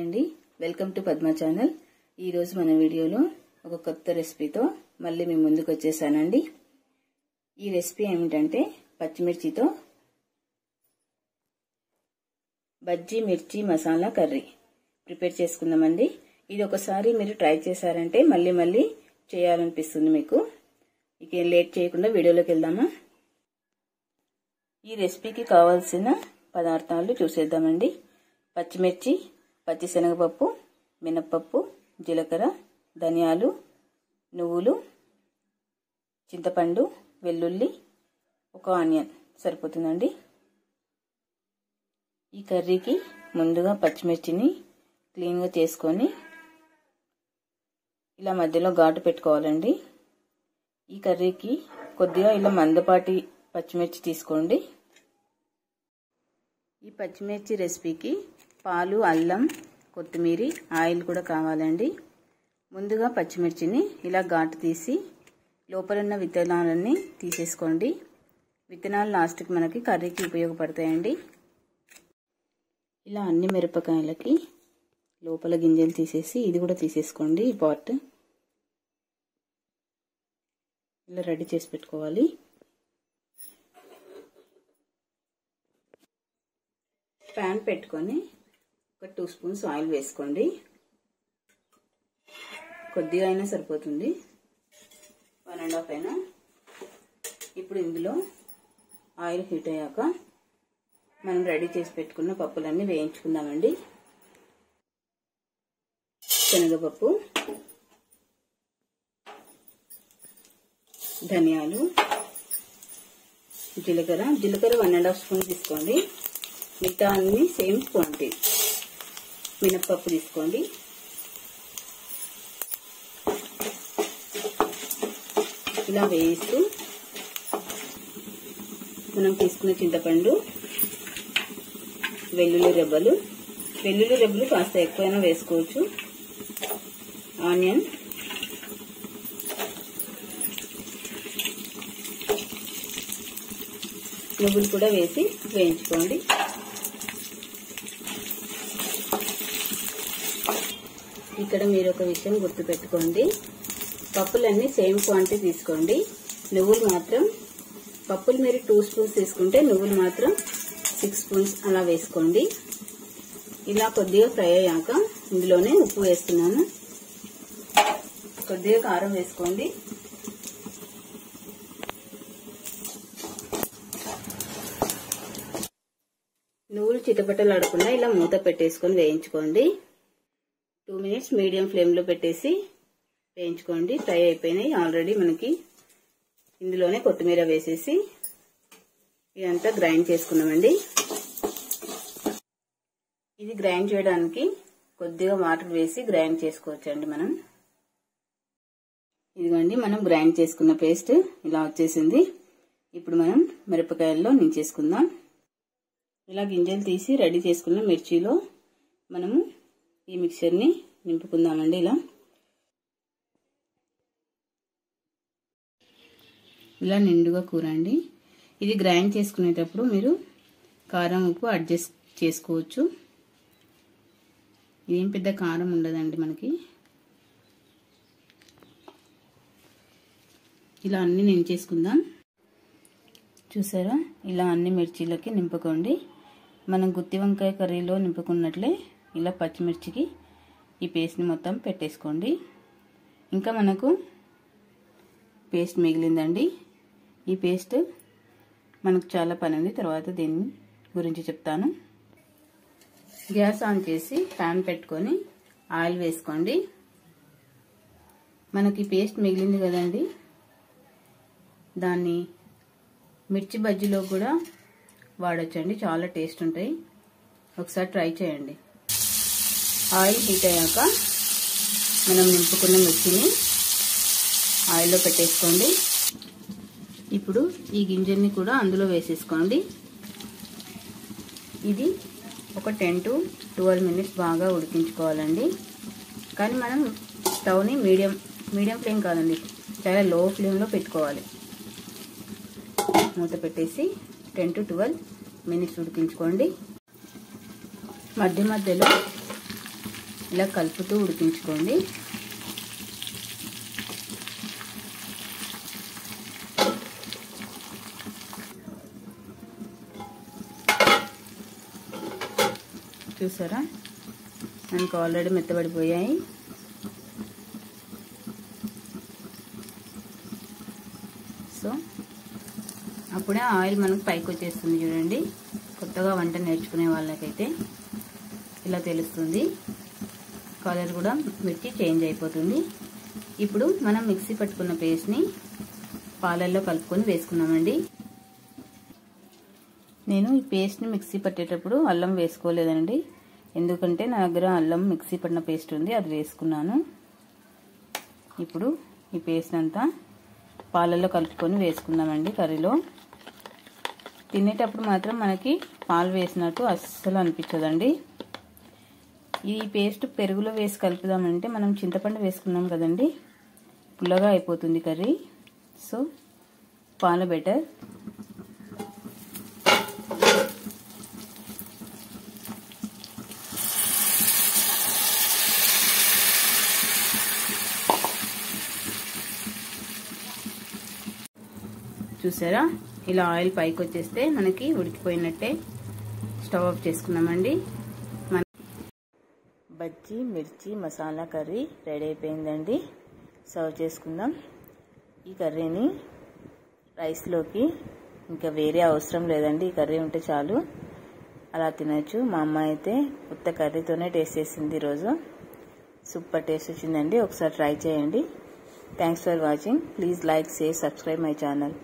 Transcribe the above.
అండి, welcome to Padma channel. ఈ రోజు మన వీడియోలో ఒక కొత్త రెసిపీతో మళ్ళీ మీ ముందుకు వచ్చేసానండి. ఈ రెసిపీ ఏమిటంటే పచ్చిమిర్చితో బజ్జీ మిర్చి మసాలా కర్రీ ప్రిపేర్ చేసుకుందామండి. ఇది ఒకసారి మీరు ట్రై చేశారంటే మళ్ళీ మళ్ళీ చేయాలనిపిస్తుంది మీకు. ఇక లేట్ చేయకుండా వీడియోలోకి వెళ్దామా. ఈ రెసిపీకి కావాల్సిన పదార్థాలు చూసేద్దామండి. పచ్చిమిర్చి, పచ్చిశనగపప్పు, మినప్పప్పు, జీలకర్ర, ధనియాలు, నువ్వులు, చింతపండు, వెల్లుల్లి, ఒక ఆనియన్ సరిపోతుందండి. ఈ కర్రీకి ముందుగా పచ్చిమిర్చిని క్లీన్గా చేసుకొని ఇలా మధ్యలో ఘాటు పెట్టుకోవాలండి. ఈ కర్రీకి కొద్దిగా ఇలా మందపాటి పచ్చిమిర్చి తీసుకోండి. ఈ పచ్చిమిర్చి రెసిపీకి పాలు, అల్లం, కొత్తిమీర, ఆయిల్ కూడా కావాలండి. ముందుగా పచ్చిమిర్చిని ఇలా ఘాటు తీసి లోపల ఉన్న విత్తనాలన్నీ తీసేసుకోండి. విత్తనాలు లాస్ట్కి మనకి కర్రీకి ఉపయోగపడతాయండి. ఇలా అన్ని మిరపకాయలకి లోపల గింజలు తీసేసి ఇది కూడా తీసేసుకోండి. ఈ పార్ట్ ఇలా రెడీ చేసి పెట్టుకోవాలి. ప్యాన్ పెట్టుకొని ఒక 2 స్పూన్స్ ఆయిల్ వేసుకోండి. కొద్దిగా అయినా సరిపోతుంది, 1.5 అయినా. ఇప్పుడు ఇందులో ఆయిల్ హీట్ అయ్యాక మనం రెడీ చేసి పెట్టుకున్న పప్పులన్నీ వేయించుకుందామండి. శనగపప్పు, ధనియాలు, జీలకర్ర 1.5 స్పూన్ తీసుకోండి. మిగతా అన్ని సేమ్ క్వాంటిటీ. మినప్పప్పు తీసుకోండి. ఇలా వేస్తూ మనం తీసుకున్న చింతపండు, వెల్లుల్లి రెబ్బలు కాస్త ఎక్కువైనా వేసుకోవచ్చు. ఆనియన్, నువ్వులు కూడా వేసి వేయించుకోండి. ఇక్కడ మీరు ఒక విషయం గుర్తుపెట్టుకోండి, పప్పులన్నీ సేమ్ క్వాంటిటీ తీసుకోండి. పప్పులు మీరు 2 స్పూన్స్ తీసుకుంటే నువ్వులు మాత్రం 6 స్పూన్స్ అలా వేసుకోండి. ఇలా కొద్దిగా ఫ్రై అయ్యాక ఇందులోనే ఉప్పు వేస్తున్నాను. కొద్దిగా కారం వేసుకోండి. నువ్వులు చిటపటలాడకుండా ఇలా మూత పెట్టేసుకొని వేయించుకోండి. 2 మినిట్స్ మీడియం ఫ్లేమ్లో పెట్టేసి వేయించుకోండి. ఫ్రై అయిపోయినాయి ఆల్రెడీ. మనకి ఇందులోనే కొత్తిమీర వేసేసి ఇదంతా గ్రైండ్ చేసుకున్నామండి. ఇది గ్రైండ్ చేయడానికి కొద్దిగా వాటర్ వేసి గ్రైండ్ చేసుకోవచ్చండి మనం. ఇదిగోండి, మనం గ్రైండ్ చేసుకున్న పేస్ట్ ఇలా వచ్చేసింది. ఇప్పుడు మనం మిరపకాయల్లో నించేసుకుందాం. ఇలా గింజలు తీసి రెడీ చేసుకున్న మిర్చిలో మనము ఈ మిక్చర్ని నింపుకుందామండి. ఇలా నిండుగా కూరండి. ఇది గ్రైండ్ చేసుకునేటప్పుడు మీరు కారం, ఉప్పు అడ్జస్ట్ చేసుకోవచ్చు. ఇదేం పెద్ద కారం ఉండదండి మనకి. ఇలా అన్ని నించేసుకుందాం. చూసారా, ఇలా అన్ని మిర్చీలకి నింపుకోండి. మనం గుత్తి వంకాయ కర్రీలో నింపుకున్నట్లే ఇలా పచ్చిమిర్చికి ఈ పేస్ట్ని మొత్తం పెట్టేసుకోండి. ఇంకా మనకు పేస్ట్ మిగిలిందండి. ఈ పేస్ట్ మనకు చాలా పని ఉంది, తర్వాత దీని గురించి చెప్తాను. గ్యాస్ ఆన్ చేసి ప్యాన్ పెట్టుకొని ఆయిల్ వేసుకోండి. మనకి పేస్ట్ మిగిలింది కదండి, దాన్ని మిర్చి బజ్జీలో కూడా వాడచ్చండి. చాలా టేస్ట్ ఉంటాయి. ఒకసారి ట్రై చేయండి. ఆయిల్ హీట్ అయ్యాక మనం నింపుకున్న మిర్చిని ఆయిల్లో పెట్టేసుకోండి. ఇప్పుడు ఈ గింజల్ని కూడా అందులో వేసేసుకోండి. ఇది ఒక 10 to 12 మినిట్స్ బాగా ఉడికించుకోవాలండి. కానీ మనం స్టవ్ని మీడియం ఫ్లేమ్ కాదండి, చాలా లో ఫ్లేమ్లో పెట్టుకోవాలి. మూత పెట్టేసి 10 to 12 మినిట్స్ ఉడికించుకోండి. మధ్య మధ్యలో ఇలా కలుపుతూ ఉడికించుకోండి. చూసారా, మనకు ఆల్రెడీ మెత్తబడిపోయాయి. సో అప్పుడే ఆయిల్ మనకు పైకి వచ్చేస్తుంది చూడండి. కొత్తగా వంట నేర్చుకునే వాళ్ళకైతే ఇలా తెలుస్తుంది. కలర్ కూడా మిర్చి చేంజ్ అయిపోతుంది. ఇప్పుడు మనం మిక్సీ పట్టుకున్న పేస్ట్ని పాలల్లో కలుపుకొని వేసుకున్నామండి. నేను ఈ పేస్ట్ని మిక్సీ పట్టేటప్పుడు అల్లం వేసుకోలేదండి, ఎందుకంటే నా దగ్గర అల్లం మిక్సీ పట్టిన పేస్ట్ ఉంది, అది వేసుకున్నాను. ఇప్పుడు ఈ పేస్ట్ అంతా పాలల్లో కలుపుకొని వేసుకుందామండి కర్రీలో. తినేటప్పుడు మాత్రం మనకి పాలు వేసినట్టు అస్సలు అనిపించదండి. ఈ పేస్ట్ పెరుగులో వేసి కలుపుదామంటే మనం చింతపండు వేసుకున్నాం కదండి, పుల్లగా అయిపోతుంది కర్రీ. సో పాలు బెటర్. చూసారా, ఇలా ఆయిల్ పైకి వచ్చేస్తే మనకి ఉడికిపోయినట్టే. స్టవ్ ఆఫ్ చేసుకున్నామండి. బజ్జీ మిర్చి మసాలా కర్రీ రెడీ అయిపోయిందండి. సర్వ్ చేసుకుందాం. ఈ కర్రీని రైస్లోకి ఇంకా వేరే అవసరం లేదండి, ఈ కర్రీ ఉంటే చాలు, అలా తినచ్చు. మా అమ్మ అయితే ఉత్త కర్రీతోనే టేస్ట్ చేసింది ఈరోజు. సూపర్ టేస్ట్ వచ్చిందండి, ఒకసారి ట్రై చేయండి. Thanks for watching. Please like, share, subscribe my channel.